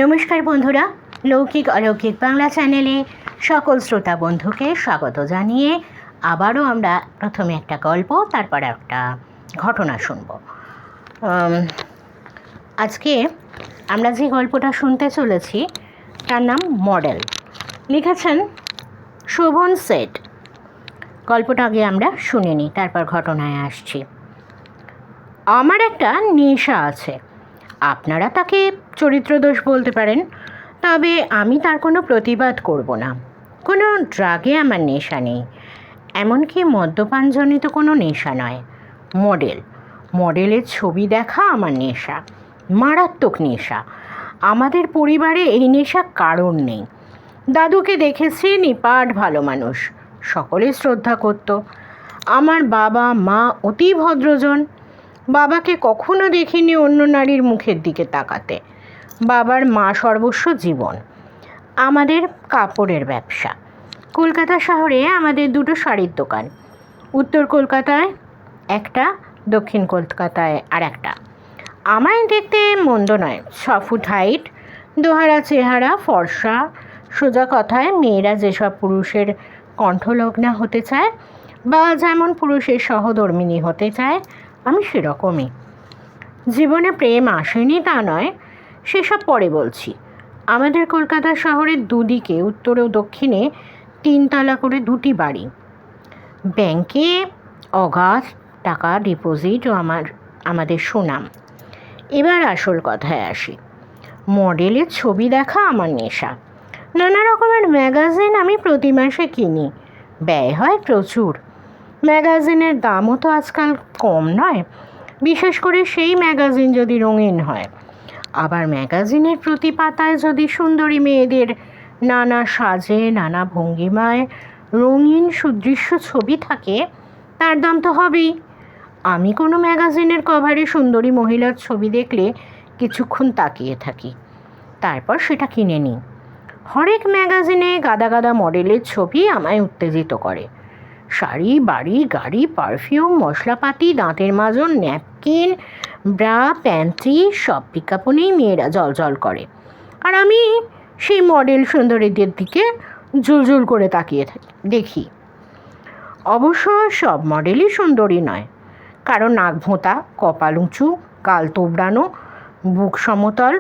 নমস্কার বন্ধুরা, লৌকিক অলৌকিক বাংলা চ্যানেলে সকল শ্রোতা বন্ধুকে স্বাগত জানিয়ে আবারও আমরা প্রথমে একটা গল্প, তারপর একটা ঘটনা শুনব। আজকে আমরা যে গল্পটা শুনতে চলেছি তার নাম মডেল। লিখেছেন শোভন সেট। গল্পটা আগে আমরা শুনে নিই, তারপর ঘটনায় আসছি। আমার একটা নেশা আছে, আপনারা তাকে চরিত্রদোষ বলতে পারেন, তবে আমি তার কোনো প্রতিবাদ করব না। কোনো ড্রাগে আমার নেশা নেই, এমনকি মদ্যপানজনিত কোনো নেশা নয়। মডেলের ছবি দেখা আমার নেশা, মারাত্মক নেশা। আমাদের পরিবারে এই নেশা কারণ নেই। দাদুকে দেখেছি, নিপাট ভালো মানুষ, সকলে শ্রদ্ধা করত। আমার বাবা মা অতি ভদ্রজন। বাবাকে কখনো দেখিনি অন্য নারীর মুখের দিকে তাকাতে। বাবার মা সর্বস্ব জীবন। আমাদের কাপড়ের ব্যবসা। কলকাতা শহরে আমাদের দুটো শাড়ির দোকান, উত্তর কলকাতায় একটা, দক্ষিণ কলকাতায় আর একটা। আমায় দেখতে মন্দ নয়, 6 ফুট হাইট, দোহারা চেহারা, ফর্সা। সোজা কথায় মেয়েরা যেসব পুরুষের কণ্ঠলগ্না হতে চায় বা যেমন পুরুষের সহধর্মিণী হতে চায়, আমি সেরকমই। জীবনে প্রেম আসেনি তা নয়, সেসব পরে বলছি। আমাদের কলকাতা শহরের দুদিকে, উত্তর ও দক্ষিণে, 3 তলা করে 2টি বাড়ি। ব্যাংকে অগাধ টাকা ডিপোজিট ও আমাদের সুনাম। এবার আসল কথায় আসি। মডেলের ছবি দেখা আমার নেশা। নানা রকমের ম্যাগাজিন আমি প্রতি মাসে কিনি, ব্যয় হয় প্রচুর। ম্যাগাজিনের দামও তো আজকাল কম নয়, বিশেষ করে সেই ম্যাগাজিন যদি রঙিন হয়। আবার ম্যাগাজিনের প্রতি পাতায় যদি সুন্দরী মেয়েদের নানা সাজে, নানা ভঙ্গিমায় রঙিন সুদৃশ্য ছবি থাকে, তার দাম তো হবেই। আমি কোনো ম্যাগাজিনের কভারে সুন্দরী মহিলার ছবি দেখলে কিছুক্ষণ তাকিয়ে থাকি, তারপর সেটা কিনে নিই। হরেক ম্যাগাজিনে গাদা গাদা মডেলের ছবি আমায় উত্তেজিত করে। শাড়ি, বাড়ি, গাড়ি, পারফিউম, মশলাপাতি, দাঁতের মাজন, ন্যাপকিন, ব্রা, প্যান্ট্রি, সব বিজ্ঞাপনেই মেয়েরা জলজল করে। আর আমি সেই মডেল সুন্দরীদের দিকে জুলজুল করে তাকিয়ে দেখি। অবশ্য সব মডেলই সুন্দরী নয়, কারণ নাক ভোঁতা, কপাল উঁচু, গাল তোবড়ানো, বুক সমতল,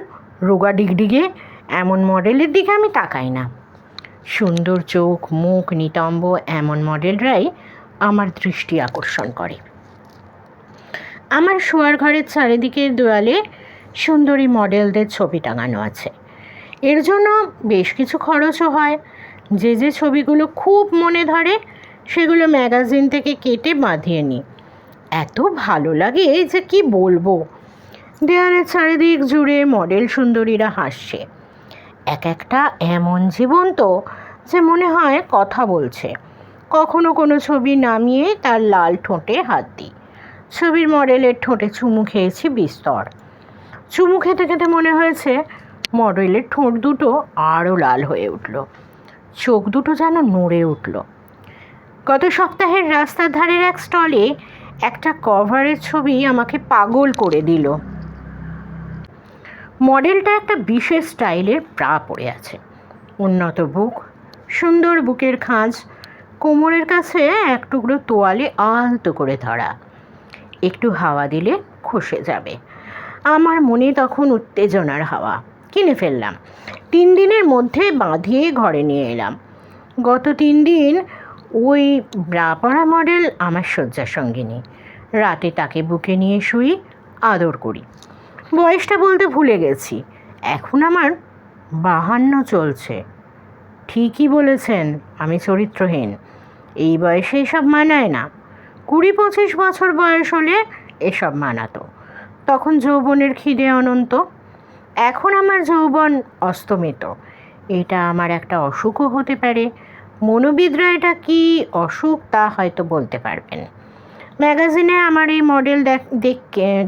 রোগা ডিগডিগে এমন মডেলের দিকে আমি তাকাই না। সুন্দর চোখ, মুখ, নিতম্ব এমন মডেলরাই আমার দৃষ্টি আকর্ষণ করে। আমার শোয়ার ঘরের চারিদিকের দেওয়ালে সুন্দরী মডেলদের ছবি টাঙানো আছে। এর জন্য বেশ কিছু খরচও হয়। যে ছবিগুলো খুব মনে ধরে সেগুলো ম্যাগাজিন থেকে কেটে বাঁধিয়ে নিই। এত ভালো লাগে যে কি বলবো। দেওয়ালের চারিদিক জুড়ে মডেল সুন্দরীরা হাসছে, এক একটা এমন জীবন্ত যে মনে হয় কথা বলছে। কখনো কোনো ছবি নামিয়ে তার লাল ঠোঁটে হাত দিই। ছবির মডেলের ঠোঁটে চুমু খেয়েছি বিস্তর। চুমু খেতে খেতে মনে হয়েছে মডেলের ঠোঁট দুটো আরও লাল হয়ে উঠল, চোখ দুটো যেন নড়ে উঠল। গত সপ্তাহের রাস্তার ধারের এক স্টলে একটা কভারের ছবি আমাকে পাগল করে দিল। মডেলটা একটা বিশেষ স্টাইলের ব্রা পরে আছে, উন্নত বুক, সুন্দর বুকের খাঁজ, কোমরের কাছে এক টুকরো তোয়ালে আলতো করে ধরা, একটু হাওয়া দিলে খসে যাবে। আমার মনে তখন উত্তেজনার হাওয়া। কিনে ফেললাম। 3 দিনের মধ্যে বাঁধিয়ে ঘরে নিয়ে এলাম। গত 3 দিন ওই ব্রা পরা মডেল আমার শয্যা সঙ্গিনী। রাতে তাকে বুকে নিয়ে শুই, আদর করি। বয়সটা বলতে ভুলে গেছি, এখন আমার 52 চলছে। ঠিকই বলেছেন, আমি চরিত্রহীন। এই বয়সে এসব মানায় না। 20-25 বছর বয়স হলে এসব মানাতো, তখন যৌবনের খিদে অনন্ত। এখন আমার যৌবন অস্তমিত। এটা আমার একটা অসুখও হতে পারে। মনোবিদরা এটা কি অসুখ তা হয়তো বলতে পারবেন। ম্যাগাজিনে আমার এই মডেল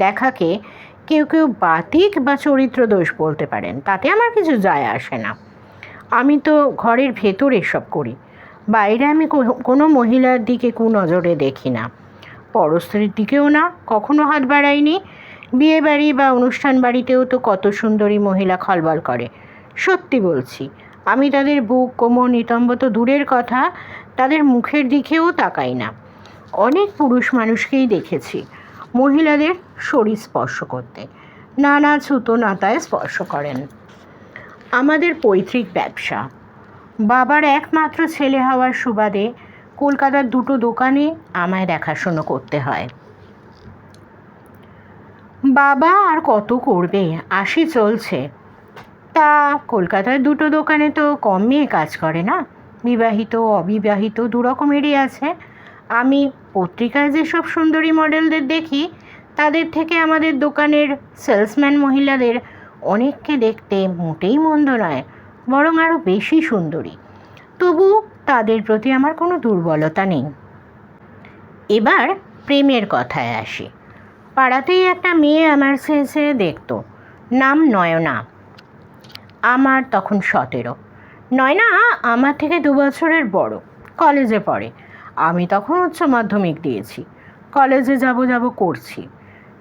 দেখাকে কেউ কেউ বাতিক বা চরিত্র দোষ বলতে পারেন, তাতে আমার কিছু যায় আসে না। আমি তো ঘরের ভেতর এসব করি, বাইরে আমি কোনো মহিলার দিকে কুনজরে দেখি না, পরস্ত্রীর দিকেও না, কখনো হাত বাড়াইনি। বিয়েবাড়ি বা অনুষ্ঠান বাড়িতেও তো কত সুন্দরী মহিলা খলবল করে। সত্যি বলছি, আমি তাদের বুক, কোমর, নিতম্ব তো দূরের কথা, তাদের মুখের দিকেও তাকাই না। অনেক পুরুষ মানুষকেই দেখেছি মহিলাদের শরীর স্পর্শ করতে, নানা ছুতো নাতায় স্পর্শ করেন। আমাদের পৈতৃক ব্যবসা, বাবার একমাত্র ছেলে হওয়ার সুবাদে কলকাতার দুটো দোকানে আমায় দেখাশুনো করতে হয়। বাবা আর কত করবে, 80 চলছে। তা কলকাতার দুটো দোকানে তো কম মেয়ে কাজ করে না, বিবাহিত অবিবাহিত দুরকমেরই আছে। আমি পত্রিকায় যেসব সুন্দরী মডেলদের দেখি, তাদের থেকে আমাদের দোকানের সেলসম্যান মহিলাদের অনেককে দেখতে মোটেই মন্দ নয়, বরং আরও বেশি সুন্দরী। তবু তাদের প্রতি আমার কোনো দুর্বলতা নেই। এবার প্রেমের কথায় আসি। পাড়াতেই একটা মেয়ে আমার চেয়ে দেখতো, নাম নয়না। আমার তখন 17। নয়না আমার থেকে 2 বছরের বড়, কলেজে পড়ে। আমি তখন উচ্চ মাধ্যমিক দিয়েছি, কলেজে যাব করছি।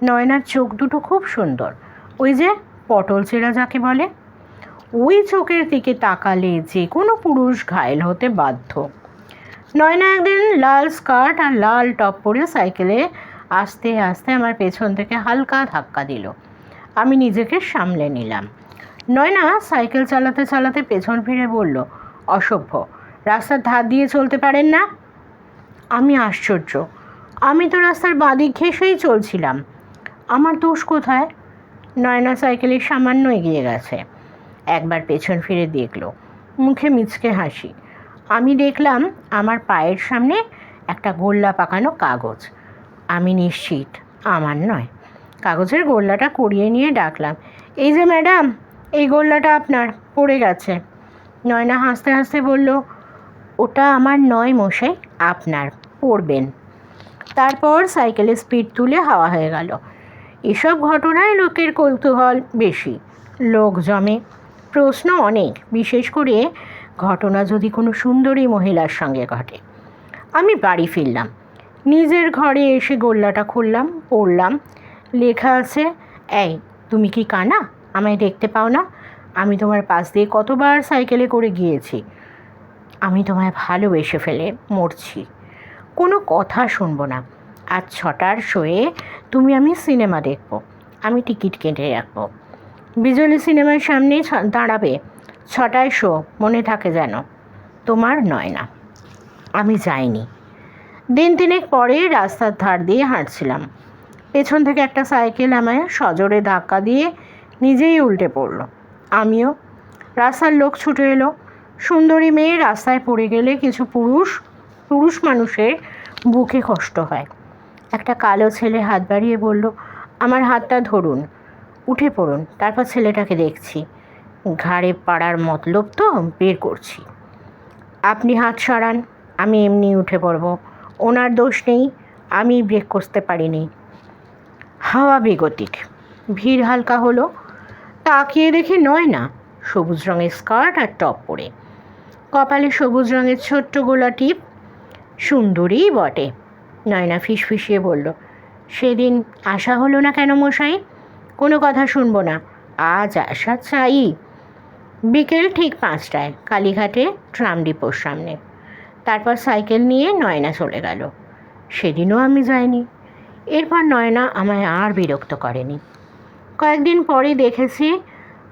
নয়নার চোখ দুটো খুব সুন্দর, ওই যে পটল চেরা যাকে বলে। ওই চোখের দিকে তাকালে যে কোনো পুরুষ ঘায়েল হতে বাধ্য। নয়না একদিন লাল স্কার্ট আর লাল টপ পরে সাইকেলে আস্তে আস্তে আমার পেছন থেকে হালকা ধাক্কা দিল। আমি নিজেকে সামলে নিলাম। নয়না সাইকেল চালাতে চালাতে পেছন ফিরে বলল, অসভ্য, রাস্তার ধার দিয়ে চলতে পারেন না? আমি আশ্চর্য, আমি তো রাস্তার বাঁদিক ঘেঁষেই চলছিলাম, আমার দোষ কোথায়? নয়না সাইকেলের সামান্য এগিয়ে গেছে, একবার পেছন ফিরে দেখল, মুখে মিচকে হাসি। আমি দেখলাম আমার পায়ের সামনে একটা গোল্লা পাকানো কাগজ। আমি নিশ্চিত আমার নয়। কাগজের গোল্লাটা কুড়িয়ে নিয়ে ডাকলাম, এই যে ম্যাডাম, এই গোল্লাটা আপনার, পড়ে গেছে। নয়না হাসতে হাসতে বলল, ওটা আমার নয় মশাই, আপনার, পড়বেন। তারপর সাইকেলের স্পিড তুলে হাওয়া হয়ে গেল। এসব ঘটনায় লোকের কৌতূহল বেশি, লোক জমে, প্রশ্ন অনেক, বিশেষ করে ঘটনা যদি কোনো সুন্দরী মহিলার সঙ্গে ঘটে। আমি বাড়ি ফিরলাম, নিজের ঘরে এসে গোল্লাটা খুললাম, পড়লাম। লেখা আছে, এই তুমি কি কানা, আমায় দেখতে পাও না? আমি তোমার পাশ দিয়ে কতবার সাইকেলে করে গিয়েছি। আমি তোমায় ভালোবেসে ফেলে মরছি, কোনো কথা শুনবো না। আজ 6টার শোয়ে তুমি আমি সিনেমা দেখব, আমি টিকিট কেটে রাখবো। বিজলি সিনেমার সামনে দাঁড়াবে, 6টায় শো, মনে থাকে যেন। তোমার নয়না। আমি যাইনি। দিন 3 পরে রাস্তার ধার দিয়ে হাঁটছিলাম, পেছন থেকে একটা সাইকেল আমায় সজোরে ধাক্কা দিয়ে নিজেই উল্টে পড়ল। আমিও। রাস্তার লোক ছুটে এলো। সুন্দরী মেয়ে রাস্তায় পড়ে গেলে কিছু পুরুষ মানুষের বুকে কষ্ট হয়। একটা কালো ছেলে হাত বাড়িয়ে বলল, আমার হাতটা ধরুন, উঠে পড়ুন। তারপর ছেলেটাকে দেখছি, ঘাড়ে পাড়ার মতলব তো বের করছি। আপনি হাত সরান, আমি এমনি উঠে পড়ব, ওনার দোষ নেই, আমি ব্রেক করতে পারিনি। হাওয়া বেগতিক, ভিড় হালকা হলো। তাকিয়ে দেখি নয়না সবুজ রঙের স্কার্ট আর টপ পরে, কপালে সবুজ রঙের ছোট্ট গোলা টিপ, সুন্দরী বটে। নয়না ফিসফিসিয়ে বলল, সেদিন আসা হলো না কেন মশাই? কোনো কথা শুনবো না, আজ আসা চাই। বিকেল ঠিক 5টায় কালীঘাটে ট্রাম ডিপোর সামনে। তারপর সাইকেল নিয়ে নয়না চলে গেল। সেদিনও আমি যাইনি। এরপর নয়না আমায় আর বিরক্ত করেনি। কয়েকদিন পরে দেখেছি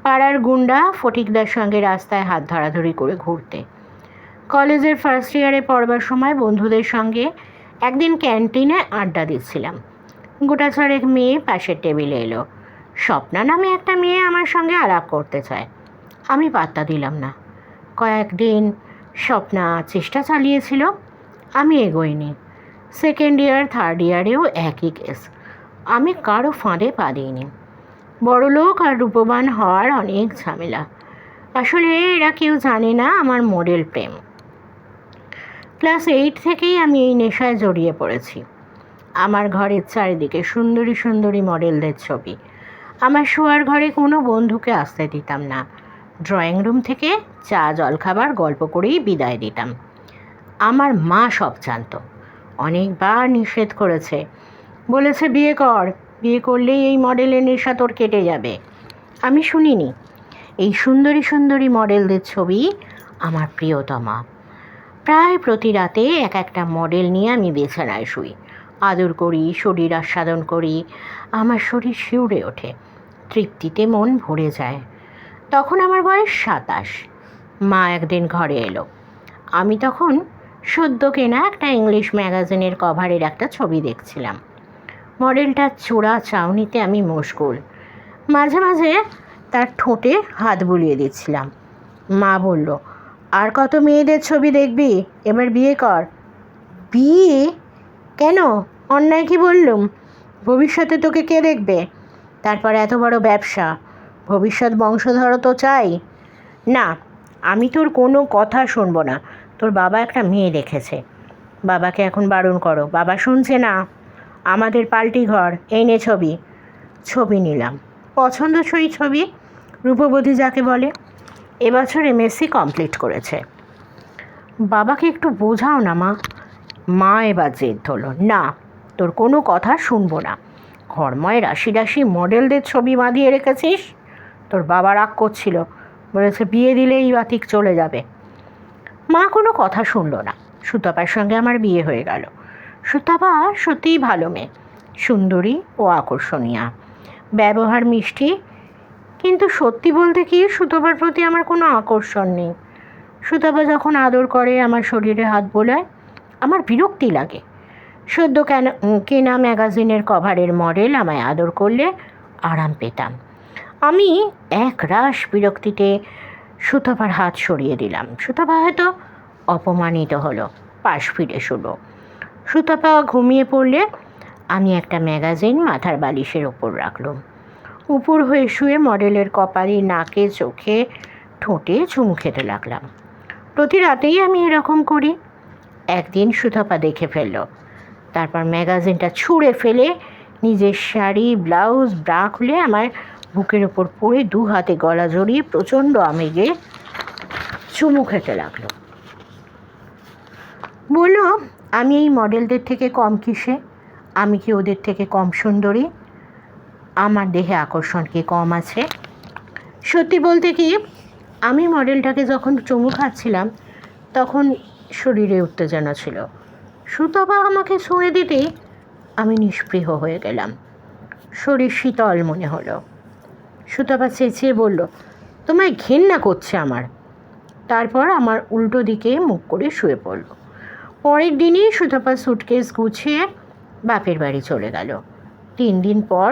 পাড়ার গুন্ডা ফটিকদার সঙ্গে রাস্তায় হাত ধরাধরি করে ঘুরতে। কলেজের ফার্স্ট ইয়ারে পড়বার সময় বন্ধুদের সঙ্গে একদিন ক্যান্টিনে আড্ডা দিচ্ছিলাম। গোটা 4 মেয়ে পাশের টেবিলে এলো। স্বপ্না নামে একটা মেয়ে আমার সঙ্গে আলাপ করতে চায়। আমি পাত্তা দিলাম না। কয়েকদিন স্বপ্না চেষ্টা চালিয়েছিল, আমি এগোইনি। 2nd ইয়ার 3rd ইয়ারেও একই কেস। আমি কারো ফাঁদে পা দিইনি। বড়লোক আর রূপবান হওয়ার অনেক ঝামেলা। আসলে এরা কেউ জানে না আমার মডেল প্রেম। ক্লাস 8 থেকেই আমি এই নেশায় জড়িয়ে পড়েছি। আমার ঘরের চারিদিকে সুন্দরী সুন্দরী মডেলদের ছবি। আমার শোয়ার ঘরে কোনো বন্ধুকে আসতে দিতাম না। ড্রয়িং রুম থেকে চা জলখাবার গল্প করেই বিদায় দিতাম। আমার মা সব জানত, অনেকবার নিষেধ করেছে, বলেছে বিয়ে কর, বিয়ে করলেই এই মডেলের নেশা তোর কেটে যাবে। আমি শুনিনি। এই সুন্দরী সুন্দরী মডেলদের ছবি আমার প্রিয়তমা। প্রায় প্রতি রাতে এক একটা মডেল নিয়ে আমি বিছানায় শুই, আদর করি, শরীর আস্বাদন করি। আমার শরীর শিউরে ওঠে, তৃপ্তিতে মন ভরে যায়। তখন আমার বয়স 27। মা একদিন ঘরে এলো। আমি তখন সদ্য কেনা একটা ইংলিশ ম্যাগাজিনের কভারের একটা ছবি দেখছিলাম। মডেলটার চোরা চাউনিতে আমি মশগুল। মাঝে মাঝে তার ঠোঁটে হাত বুলিয়ে দিচ্ছিলাম। মা বলল, আর কত মেয়েদের ছবি দেখবি, এবার বিয়ে কর। বিয়ে? কেন? অন্যায় কি বললুম? ভবিষ্যতে তোকে কে দেখবে? তারপর এত বড় ব্যবসা, ভবিষ্যৎ বংশধর তো চাই। না, আমি তোর কোনো কথা শুনবো না। তোর বাবা একটা মেয়ে দেখেছে। বাবাকে এখন বারণ করো। বাবা শুনছে না। আমাদের পাল্টি ঘর, এই নে ছবি। ছবি নিলাম, পছন্দসই ছবি, রূপবতী যাকে বলে। এবছর MSc কমপ্লিট করেছে। বাবাকে একটু বোঝাও না মা। মা এবার জেদ ধরল, না, তোর কোনো কথা শুনবো না। ঘরময় রাশি রাশি মডেলদের ছবি বাঁধিয়ে রেখেছিস। তোর বাবা রাগ করছিল, বলেছে বিয়ে দিলেই বাতিক চলে যাবে। মা কোনো কথা শুনল না। সুতপার সঙ্গে আমার বিয়ে হয়ে গেল। সুতপা সত্যিই ভালো মেয়ে, সুন্দরী ও আকর্ষণীয়া, ব্যবহার মিষ্টি। কিন্তু সত্যি বলতে কি, সুতপার প্রতি আমার কোনো আকর্ষণ নেই। সুতপা যখন আদর করে, আমার শরীরে হাত বোলায়, আমার বিরক্তি লাগে। সদ্য কেনা ম্যাগাজিনের কভারের মডেল আমায় আদর করলে আরাম পেতাম। আমি এক রাশ বিরক্তিতে সুতপার হাত সরিয়ে দিলাম। সুতপা হয়তো অপমানিত হলো, পাশ ফিরে শুলো। সুতপা ঘুমিয়ে পড়লে আমি একটা ম্যাগাজিন মাথার বালিশের ওপর রাখলাম। উপর হয়ে শুয়ে মডেলের কপালে, নাকে, চোখে, ঠোঁটে চুমু খেতে লাগলাম। প্রতি রাতেই আমি এরকম করি। একদিন সুতপা দেখে ফেলল। তারপর ম্যাগাজিনটা ছুঁড়ে ফেলে নিজের শাড়ি, ব্লাউজ, ব্রা খুলে আমার বুকের ওপর পড়ে দু হাতে গলা জড়িয়ে প্রচণ্ড আমেজে চুমু খেতে লাগলো। বলল, আমি এই মডেলদের থেকে কম কিসে? আমি কি ওদের থেকে কম সুন্দরী? আমার দেহে আকর্ষণ কি কম আছে? সত্যি বলতে কি, আমি মডেলটাকে যখন চুমু খাচ্ছিলাম তখন শরীরে উত্তেজনা ছিল। সুতপা আমাকে ছুঁয়ে দিতেই আমি নিস্পৃহ হয়ে গেলাম। শরীর শীতল মনে হলো। সুতপা চেঁচিয়ে বলল, তোমায় ঘেন্না করছে আমার। তারপর আমার উল্টো দিকে মুখ করে শুয়ে পড়ল। পরের দিনই সুতপা সুটকেস গুছিয়ে বাপের বাড়ি চলে গেল। 3 দিন পর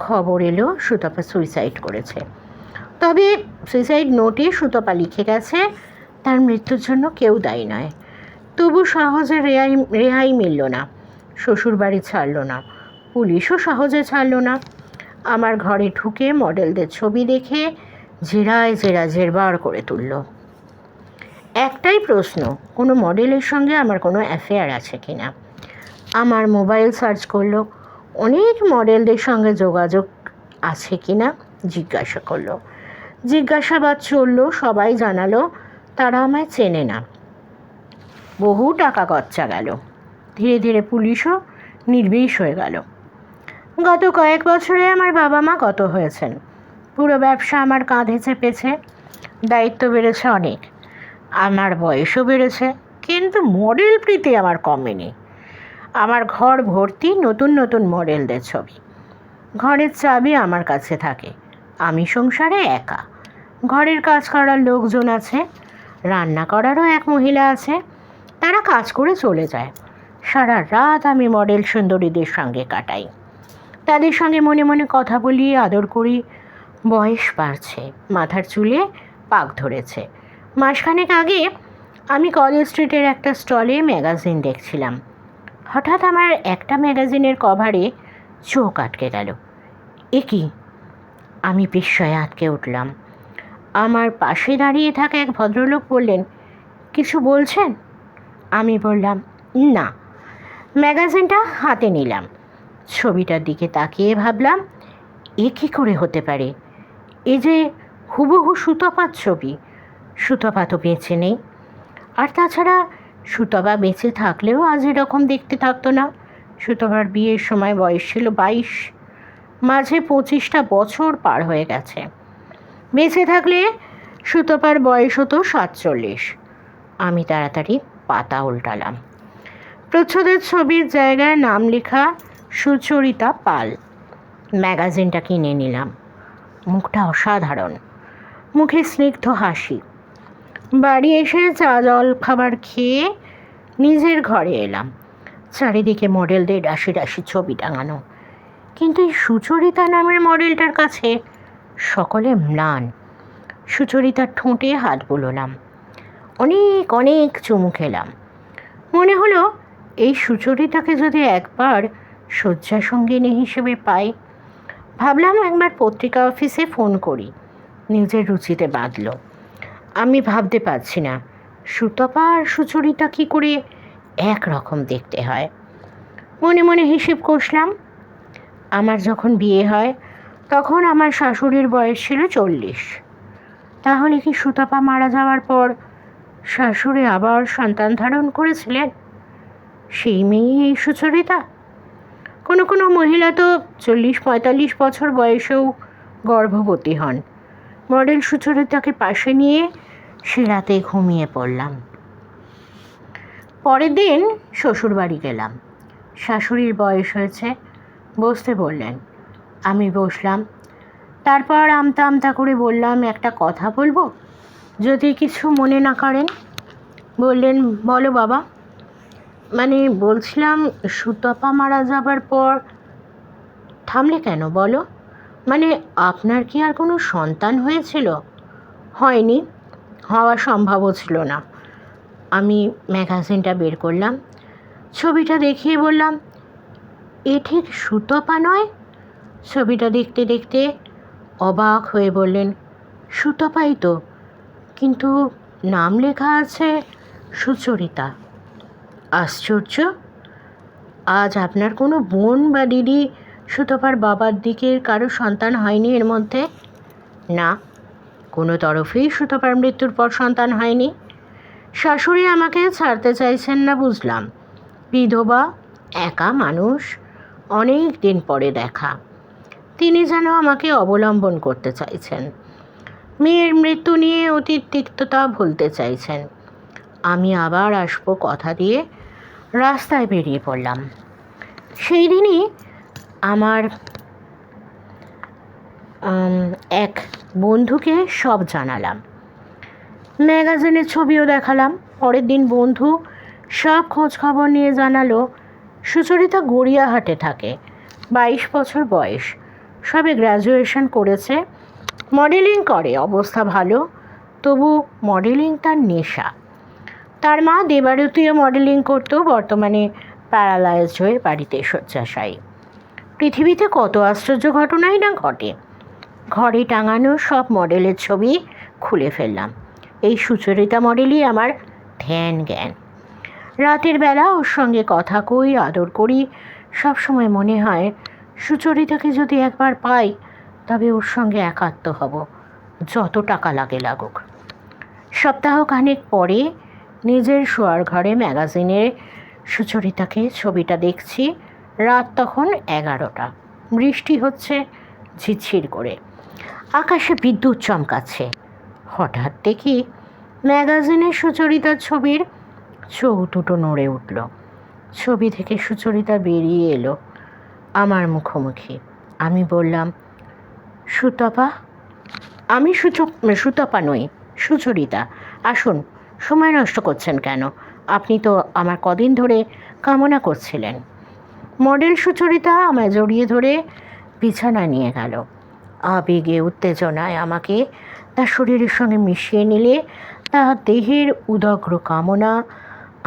খবর এলো সুতপা সুইসাইড করেছে। তবে সুইসাইড নোটে সুতপা লিখে গেছে তার মৃত্যুর জন্য কেউ দায়ী নয়। তবু সহজে রেহাই মিলল না। শ্বশুরবাড়ি ছাড়ল না, পুলিশও সহজে ছাড়ল না। আমার ঘরে ঢুকে মডেলদের ছবি দেখে জেরায় জেরবার করে তুলল। একটাই প্রশ্ন, কোনো মডেলের সঙ্গে আমার কোনো অ্যাফেয়ার আছে কি না। আমার মোবাইল সার্চ করলো, অনেক মডেলদের সঙ্গে যোগাযোগ আছে কি না জিজ্ঞাসা করলো। জিজ্ঞাসাবাদ চললো, সবাই জানালো তারা আমায় চেনে না। বহু টাকা খরচা গেল। ধীরে ধীরে পুলিশও নির্বিষ হয়ে গেল। গত কয়েক বছরে আমার বাবা মা গত হয়েছেন। পুরো ব্যবসা আমার কাঁধে চেপেছে। দায়িত্ব বেড়েছে অনেক, আমার বয়সও বেড়েছে, কিন্তু মডেল প্রীতি আমার কমেনি। আমার ঘর ভর্তি নতুন নতুন মডেলদের ছবি। ঘরের চাবি আমার কাছে থাকে। আমি সংসারে একা। ঘরের কাজ করার লোকজন আছে, রান্না করারও এক মহিলা আছে। তারা কাজ করে চলে যায়। সারা রাত আমি মডেল সুন্দরীদের সঙ্গে কাটাই। তাদের সঙ্গে মনে মনে কথা বলি, আদর করি। বয়স বাড়ছে, মাথার চুলে পাক ধরেছে। মাসখানেক আগে আমি কলেজ স্ট্রিটের একটা স্টলে ম্যাগাজিন দেখছিলাম। হঠাৎ আমার একটা ম্যাগাজিনের কভারে চোখ আটকে গেল। এ কি? আমি বিস্ময়ে আটকে উঠলাম। আমার পাশে দাঁড়িয়ে থাকা এক ভদ্রলোক বললেন, কিছু বলছেন? আমি বললাম, না। ম্যাগাজিনটা হাতে নিলাম। ছবিটার দিকে তাকিয়ে ভাবলাম, এ কী করে হতে পারে? এ যে হুবহু সুতপার ছবি। সুতপা তো বেঁচে নেই। আর তাছাড়া সুতপা বেঁচে থাকলেও আজ এরকম দেখতে থাকতো না। সুতপার বিয়ের সময় বয়স ছিল 22। মাঝে 25টা বছর পার হয়ে গেছে। বেঁচে থাকলে সুতপার বয়স হতো 47। আমি তাড়াতাড়ি পাতা উল্টালাম। প্রচ্ছদের ছবির জায়গায় নাম লেখা সুচরিতা পাল। ম্যাগাজিনটা কিনে নিলাম। মুখটা অসাধারণ, মুখে স্নিগ্ধ হাসি। বাড়ি এসে চা জল খাবার খেয়ে নিজের ঘরে এলাম। চারিদিকে মডেলদের রাশি রাশি ছবি টাঙানো, কিন্তু এই সুচরিতা নামের মডেলটার কাছে সকলে ম্লান। সুচরিতার ঠোঁটে হাত বুলোলাম, অনেক অনেক চুমু খেলাম। মনে হলো এই সুচরিতাকে যদি একবার শয্যা সঙ্গিনী হিসেবে পাই। ভাবলাম একবার পত্রিকা অফিসে ফোন করি। নিজের রুচিতে বাঁধল। আমি ভাবতে পারছি না সুতপা আর সুচরিতা কী করে একরকম দেখতে হয়। মনে মনে হিসেব কষলাম। আমার যখন বিয়ে হয় তখন আমার শাশুড়ির বয়স ছিল 40। তাহলে কি সুতপা মারা যাওয়ার পর শাশুড়ি আবার সন্তান ধারণ করেছিলেন? সেই মেয়েই এই সুচরিতা। কোনো কোনো মহিলা তো 40-45 বছর বয়সেও গর্ভবতী হন। মডেল সুচরিতাকে পাশে নিয়ে সে রাতে ঘুমিয়ে পড়লাম। পরের দিন শ্বশুরবাড়ি গেলাম। শাশুড়ির বয়স হয়েছে, বসতে বললেন। আমি বসলাম। তারপর আমতা আমতা করে বললাম, একটা কথা বলবো, যদি কিছু মনে না করেন। বললেন, বলো বাবা। মানে বলছিলাম, সুতপা মারা যাবার পর থামলে কেন বলো? মানে আপনার কি আর কোনো সন্তান হয়েছিল? হয়নি, হওয়া সম্ভবও ছিল না। আমি ম্যাগাজিনটা বের করলাম, ছবিটা দেখিয়ে বললাম, এ ঠিক সুতপা নয়? ছবিটা দেখতে দেখতে অবাক হয়ে বললেন, সুতপাই তো, কিন্তু নাম লেখা আছে সুচরিতা। আশ্চর্য, আজ আপনার কোনো বোন বা দিদি সুতপার বাবার দিকের কারো সন্তান হয়নি এর মধ্যে? না, কোনো তরফেই সুতপার মৃত্যুর পর সন্তান হয়নি। শাশুড়ি আমাকে ছাড়তে চাইছেন না বুঝলাম। বিধবা, একা মানুষ, অনেক দিন পরে দেখা। তিনি যেন আমাকে অবলম্বন করতে চাইছেন। মেয়ের মৃত্যু নিয়ে অতীত তিক্ততা ভুলতে চাইছেন। আমি আবার আসবো কথা দিয়ে রাস্তায় বেরিয়ে পড়লাম। সেই দিনই আমার এক বন্ধুকে সব জানালাম, ম্যাগাজিনের ছবিও দেখালাম। পরের দিন বন্ধু সব খোঁজ খবর নিয়ে জানালো, সুচরিতা গড়িয়াহাটে থাকে, 22 বছর বয়স, সবে গ্র্যাজুয়েশন করেছে, মডেলিং করে, অবস্থা ভালো, তবু মডেলিং তার নেশা। তার মা দেবারতীয় মডেলিং করতো, বর্তমানে প্যারালাইজড হয়ে বাড়িতে শয্যাশায়ী। পৃথিবীতে কত আশ্চর্য ঘটনাই না ঘটে। ঘরে টাঙানো সব মডেলের ছবি খুলে ফেললাম। এই সুচরিতা মডেলই আমার ধ্যান জ্ঞান। রাতের বেলা ওর সঙ্গে কথা কই, আদর করি। সবসময় মনে হয় সুচরিতাকে যদি একবার পাই তবে ওর সঙ্গে একাত্ম হব, যত টাকা লাগে লাগুক। সপ্তাহখানেক পরে নিজের শোয়ার ঘরে ম্যাগাজিনে সুচরিতাকে ছবিটা দেখছি। রাত তখন 11টা, বৃষ্টি হচ্ছে ঝিরঝির করে, আকাশে বিদ্যুৎ চমকাচ্ছে। হঠাৎ দেখি ম্যাগাজিনে সুচরিতার ছবির চোখ দুটো নড়ে উঠল। ছবি থেকে সুচরিতা বেরিয়ে এলো আমার মুখোমুখি। আমি বললাম, সুতপা। আমি সুতপা নই, সুচরিতা। আসুন, সময় নষ্ট করছেন কেন? আপনি তো আমার কদিন ধরে কামনা করছিলেন। মডেল সুচরিতা আমায় জড়িয়ে ধরে বিছানায় নিয়ে গেল। আবেগে উত্তেজনায় আমাকে তার শরীরের সঙ্গে মিশিয়ে নিলে তার দেহের উদগ্র কামনা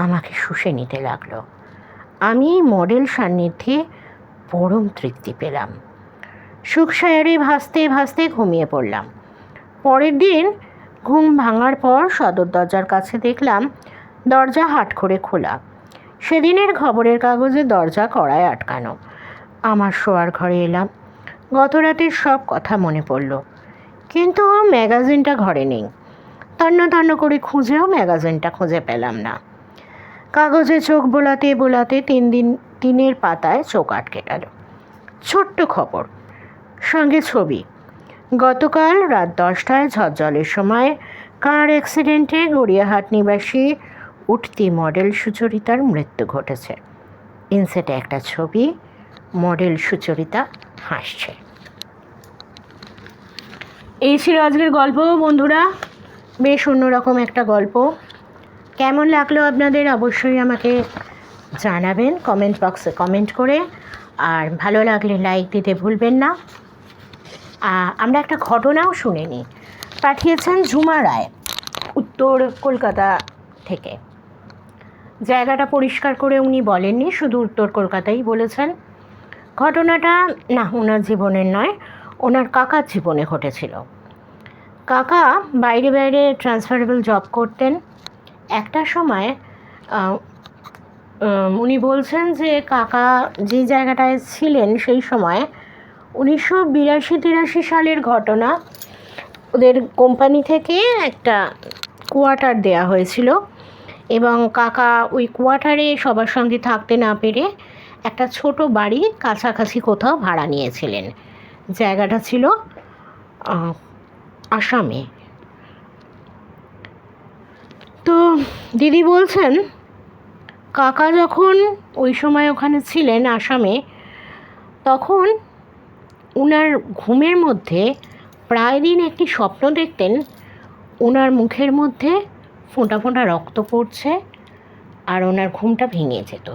আমাকে শুষে নিতে লাগলো। আমি এই মডেল সান্নিধ্যে পরম তৃপ্তি পেলাম। সুখসায়ারে ভাসতে ভাসতে ঘুমিয়ে পড়লাম। পরের দিন ঘুম ভাঙার পর সদর দরজার কাছে দেখলাম দরজা হাট করে খোলা। সেদিনের খবরের কাগজে দরজা কড়ায় আটকানো। আমার শোয়ার ঘরে এলাম। গত রাতের সব কথা মনে পড়ল, কিন্তু ম্যাগাজিনটা ঘরে নেই। তন্ন তন্ন করে খুঁজেও ম্যাগাজিনটা খুঁজে পেলাম না। কাগজে চোখ বোলাতে বোলাতে 3 পাতায় চোখ আটকে গেল। ছোট্ট খবর, সঙ্গে ছবি। গতকাল রাত 10টায় ঝড়জলের সময় কার অ্যাক্সিডেন্টে গড়িয়াহাট নিবাসী উঠতি মডেল সুচরিতার মৃত্যু ঘটেছে। ইনসেটে একটা ছবি, মডেল সুচরিতা হাসছে। এই ছিল আজকের গল্প বন্ধুরা, বেশ অন্যরকম একটা গল্প। কেমন লাগলো আপনাদের অবশ্যই আমাকে জানাবেন কমেন্ট বক্সে কমেন্ট করে, আর ভালো লাগলে লাইক দিতে ভুলবেন না। আমরা একটা ঘটনাও শুনে নিই। পাঠিয়েছেন ঝুমা রায়, উত্তর কলকাতা থেকে। জায়গাটা পরিষ্কার করে উনি বলেননি, শুধু উত্তর কলকাতাই বলেছেন। ঘটনাটা না ওনার জীবনের নয়, ওনার কাকার জীবনে ঘটেছিল। কাকা বাইরে বাইরে ট্রান্সফারেবল জব করতেন। একটা সময় উনি বলছেন যে কাকা যে জায়গাটায় ছিলেন সেই সময় 1982-83 সালের ঘটনা। ওদের কোম্পানি থেকে একটা কোয়ার্টার দেয়া হয়েছিল এবং কাকা ওই কোয়ার্টারে সবার সঙ্গে থাকতে না পেরে একটা ছোট বাড়ি কাছাকাছি কোথাও ভাড়া নিয়েছিলেন। জায়গাটা ছিল আসামে। তো দিদি বলছেন কাকা যখন ওই সময় ওখানে ছিলেন আসামে, তখন ওনার ঘুমের মধ্যে প্রায় দিন একটি স্বপ্ন দেখতেন, ওনার মুখের মধ্যে ফোঁটা ফোঁটা রক্ত পড়ছে আর ওনার ঘুমটা ভেঙে যেত।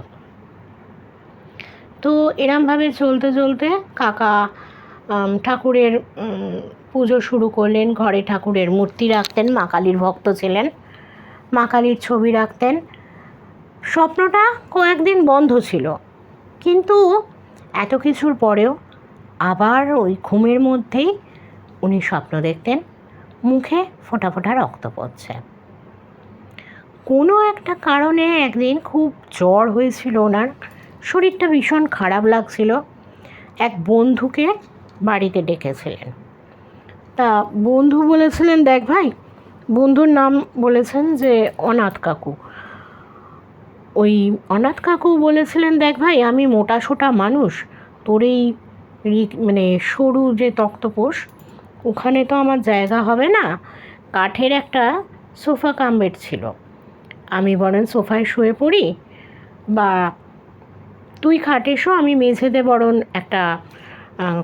তো এরমভাবে চলতে চলতে কাকা ঠাকুরের পুজো শুরু করলেন। ঘরে ঠাকুরের মূর্তি রাখতেন, মা কালীর ভক্ত ছিলেন, মা কালীর ছবি রাখতেন। স্বপ্নটা কয়েকদিন বন্ধ ছিল, কিন্তু এত কিছুর পরেও আবার ওই ঘুমের মধ্যেই উনি স্বপ্ন দেখতেন, মুখে ফোঁটা ফোঁটা রক্ত পড়ছে। কোনো একটা কারণে একদিন খুব জ্বর হয়েছিল ওনার, শরীরটা ভীষণ খারাপ লাগছিল। এক বন্ধুকে বাড়িতে ডেকেছিলেন। তা বন্ধু বলেছিলেন, দেখ ভাই, বন্ধুর নাম বলেছেন যে অনাথ কাকু। ওই অনাথ কাকু বলেছিলেন, দেখ ভাই, আমি মোটা সোটা মানুষ, তোর এই মানে সরু যে তক্তপোষ, ওখানে তো আমার জায়গা হবে না। কাঠের একটা সোফা কাম বেড ছিল, আমি বরং সোফায় শুয়ে পড়ি, বা তুই খাটে শো, আমি মেঝেতে বরং একটা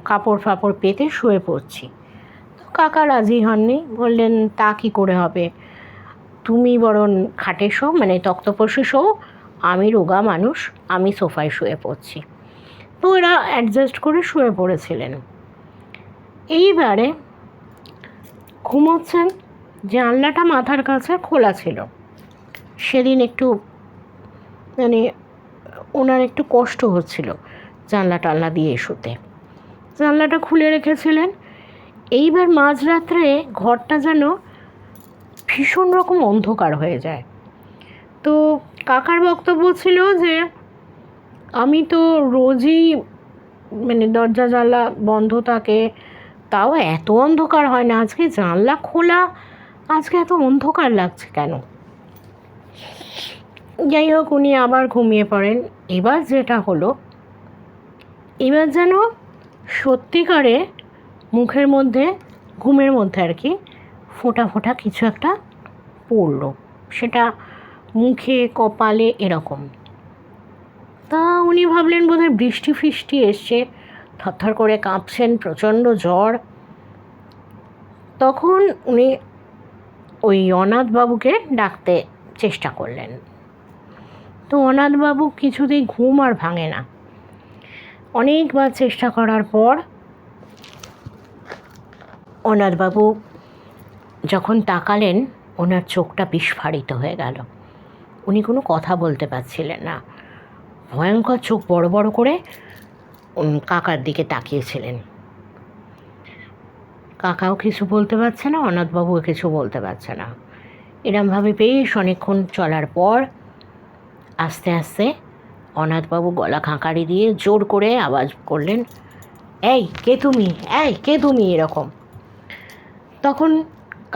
কাপড় ফাপড় পেতে শুয়ে পড়ছি। তো কাকা রাজি হননি, বললেন তা কী করে হবে, তুমি বরং খাটে শো, মানে তক্তপোষে শো, আমি রোগা মানুষ, আমি সোফায় শুয়ে পড়ছি। তো এরা অ্যাডজাস্ট করে শুয়ে পড়েছিলেন। এইবারে ঘুমোচ্ছেন, জানলাটা মাথার কাছে খোলা ছিল। সেদিন একটু মানে ওনার একটু কষ্ট হচ্ছিল জানলা টানলা দিয়ে শুতে, জানলাটা খুলে রেখেছিলেন। এইবার মাঝরাত্রে ঘরটা যেন ভীষণ রকম অন্ধকার হয়ে যায়। তো কাকার বক্তব্য ছিল যে আমি তো রোজই মানে দরজা জানলা বন্ধ থাকে, তাও এত অন্ধকার হয় না, আজকে জানলা খোলা, আজকে এত অন্ধকার লাগছে কেন। যাই হোক, উনি আবার ঘুমিয়ে পড়েন। এবার যেটা হলো, এবার যেন সত্যিকারে মুখের মধ্যে, ঘুমের মধ্যে আর কি, ফোঁটা ফোঁটা কিছু একটা পড়লো, সেটা মুখে কপালে এরকম। তা উনি ভাবলেন বোধহয় বৃষ্টি ফিষ্টি এসছে, থরথর করে কাঁপছেন, প্রচণ্ড জ্বর। তখন উনি ওই অনাথবাবুকে ডাকতে চেষ্টা করলেন। তো অনাথবাবু কিছুতেই ঘুম আর ভাঙে না। অনেকবার চেষ্টা করার পর অনাথবাবু যখন তাকালেন, ওনার চোখটা বিস্ফারিত হয়ে গেল। উনি কোনো কথা বলতে পারছিলেন না, ভয়ঙ্কর চোখ বড় বড় করে কাকার দিকে তাকিয়েছিলেন। কাকাও কিছু বলতে পারছে না, অনাথবাবুও কিছু বলতে পারছে না। এরমভাবে বেশ অনেকক্ষণ চলার পর আস্তে আস্তে অনাথবাবু গলা খাঁকারি দিয়ে জোর করে আওয়াজ করলেন, এই কে তুমি, এই কে তুমি, এরকম। তখন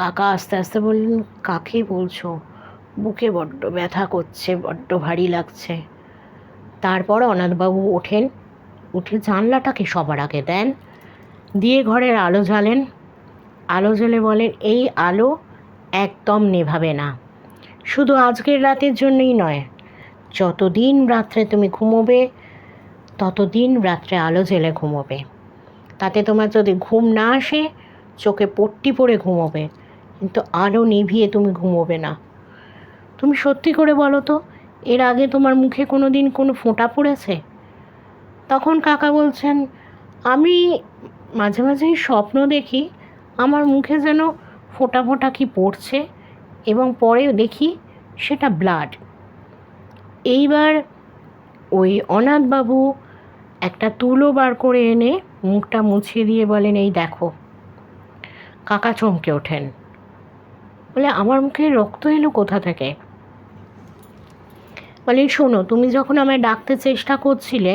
কাকা আস্তে আস্তে বললেন, কাকে বলছো, বুকে বড্ড ব্যথা করছে, বড্ড ভারী লাগছে। তারপর অনাথবাবু ওঠেন, উঠে জানলাটাকে সবার আগে দেন, দিয়ে ঘরের আলো জ্বালেন। আলো জ্বলে বলেন, এই আলো একদম নেভাবে না, শুধু আজকের রাতের জন্যই নয়, যতদিন রাত্রে তুমি ঘুমোবে ততদিন রাত্রে আলো জ্বেলে ঘুমোবে। তাতে তোমার যদি ঘুম না আসে চোখে পট্টি পরে ঘুমোবে, কিন্তু আলো নিভিয়ে তুমি ঘুমোবে না। তুমি সত্যি করে বলো তো, এর আগে তোমার মুখে কোনো দিন কোনো ফোঁটা পড়েছে? তখন কাকা বলছেন, আমি মাঝে মাঝেই স্বপ্ন দেখি আমার মুখে যেন ফোঁটা ফোঁটা কি পড়ছে, এবং পরে দেখি সেটা ব্লাড। এইবার ওই অনাথবাবু একটা তুলো বার করে এনে মুখটা মুছিয়ে দিয়ে বলেন, এই দেখো। কাকা চমকে ওঠেন, বলে, আমার মুখে রক্ত এলো কোথা থেকে? বলেন, শোনো, তুমি যখন আমায় ডাকতে চেষ্টা করছিলে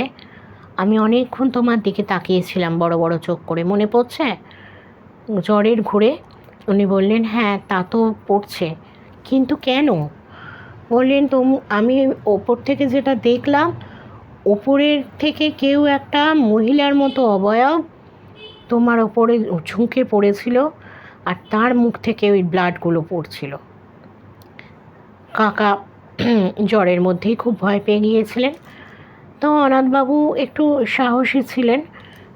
আমি অনেকক্ষণ তোমার দিকে তাকিয়েছিলাম বড় বড় চোখ করে, মনে পড়ছে? জ্বরের ঘুরে উনি বললেন, হ্যাঁ তা তো পড়ছে, কিন্তু কেন? বললেন, আমি ওপর থেকে যেটা দেখলাম, ওপরের থেকে কেউ একটা মহিলার মতো অবয়ব তোমার ওপরে ঝুঁকে পড়েছিল, আর তার মুখ থেকে ওই ব্লাডগুলো পড়ছিল। কাকা জ্বরের মধ্যেই খুব ভয় পেয়ে গিয়েছিলেন। তো অনাথবাবু একটু সাহসী ছিলেন,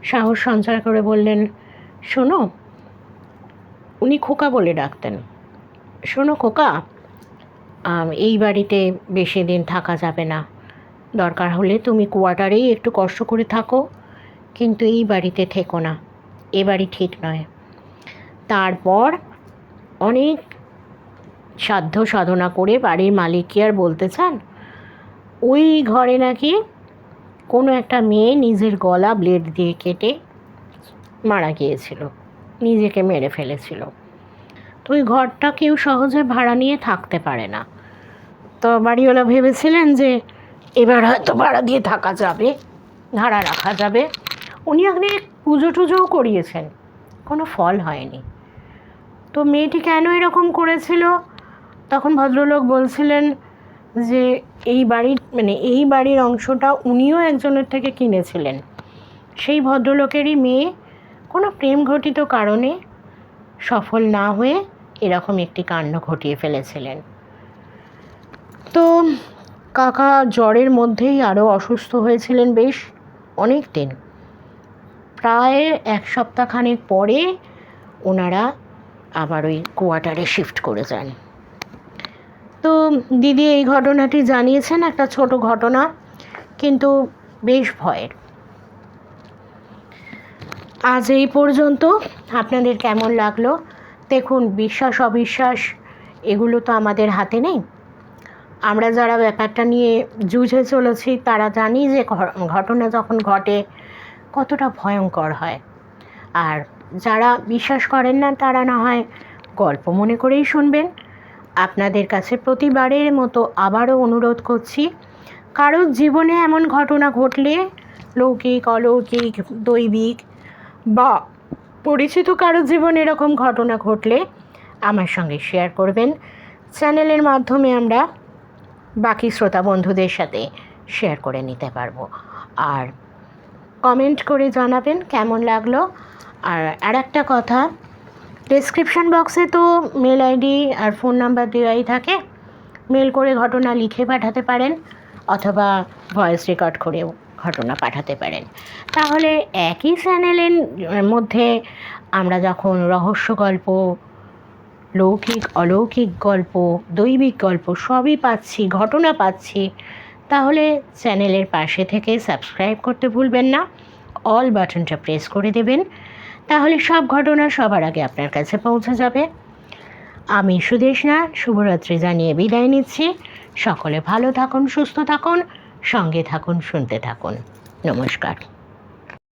সাহস সঞ্চার করে বললেন, শোনো, উনি খোকা বলে ডাকতেন, শোনো খোকা, এই বাড়িতে বেশি দিন থাকা যাবে না, দরকার হলে তুমি কোয়ার্টারেই একটু কষ্ট করে থাকো, কিন্তু এই বাড়িতে থেকো না, এ বাড়ি ঠিক নয়। তারপর অনেক সাধ্য সাধনা করে বাড়ির মালিক কি আর বলতে চান, ওই ঘরে নাকি কোনো একটা মেয়ে নিজের গলা ব্লেড দিয়ে কেটে মারা গিয়েছিল, নিজেকে মেরে ফেলেছিল। তো ওই ঘরটা কেউ সহজে ভাড়া নিয়ে থাকতে পারে না। তো বাড়িওয়ালা ভেবেছিলেন যে এবার হয়তো ভাড়া দিয়ে থাকা যাবে, ভাড়া রাখা যাবে। উনি অনেক পুজো টুজোও করিয়েছেন, কোনো ফল হয়নি। তো মেয়েটি কেন এরকম করেছিল, তখন ভদ্রলোক বলছিলেন যে এই বাড়ির অংশটা উনিও একজনের থেকে কিনেছিলেন। সেই ভদ্রলোকেরই মেয়ে কোনো প্রেম ঘটিত কারণে সফল না হয়ে এরকম একটি কাণ্ড ঘটিয়ে ফেলেছিলেন। তো কাকা জ্বরের মধ্যেই আরও অসুস্থ হয়েছিলেন বেশ অনেক দিন, প্রায় 1 সপ্তাহখানেক পরে ওনারা আবার ওই কোয়ার্টারে শিফট করে যান। তো দিদি এই ঘটনাটি জানিয়েছেন, একটা ছোট ঘটনা, কিন্তু বেশ ভয়ের। আজ এই পর্যন্ত। আপনাদের কেমন লাগলো? দেখুন, বিশ্বাস অবিশ্বাস এগুলো তো আমাদের হাতে নেই। আমরা যারা ব্যাপারটা নিয়ে যুঝে চলেছি তারা জানি যে ঘটনা যখন ঘটে কতটা ভয়ঙ্কর হয়। আর যারা বিশ্বাস করেন না তারা না হয় গল্প মনে করেই শুনবেন। আপনাদের কাছে প্রতিবারের মতো আবারও অনুরোধ করছি, কারোর জীবনে এমন ঘটনা ঘটলে, লৌকিক অলৌকিক দৈবিক বা পরিচিত কারোর জীবনে এরকম ঘটনা ঘটলে আমার সঙ্গে শেয়ার করবেন। চ্যানেলের মাধ্যমে আমরা বাকি শ্রোতা বন্ধুদের সাথে শেয়ার করে নিতে পারবো। আর কমেন্ট করে জানাবেন কেমন লাগলো। আর একটা কথা, ডেসক্রিপশন বক্সে তো মেল আইডি আর ফোন নাম্বার দেওয়াই থাকে, মেল করে ঘটনা লিখে পাঠাতে পারেন অথবা ভয়েস রেকর্ড করেও ঘটনা পাঠাতে পারেন। তাহলে একই চ্যানেলের মধ্যে আমরা যখন রহস্য গল্প, লৌকিক অলৌকিক গল্প, দৈবিক গল্প সবই পাচ্ছি, ঘটনা পাচ্ছি, তাহলে চ্যানেলের পাশে থেকে সাবস্ক্রাইব করতে ভুলবেন না, অল বাটনটা প্রেস করে দেবেন, তাহলে সব ঘটনা সবার আগে আপনার কাছে পৌঁছে যাবে। আমি সুদেশনা শুভরাত্রি জানিয়ে বিদায় নিচ্ছি। সকলে ভালো থাকুন, সুস্থ থাকুন, সঙ্গে থাকুন, শুনতে থাকুন। নমস্কার।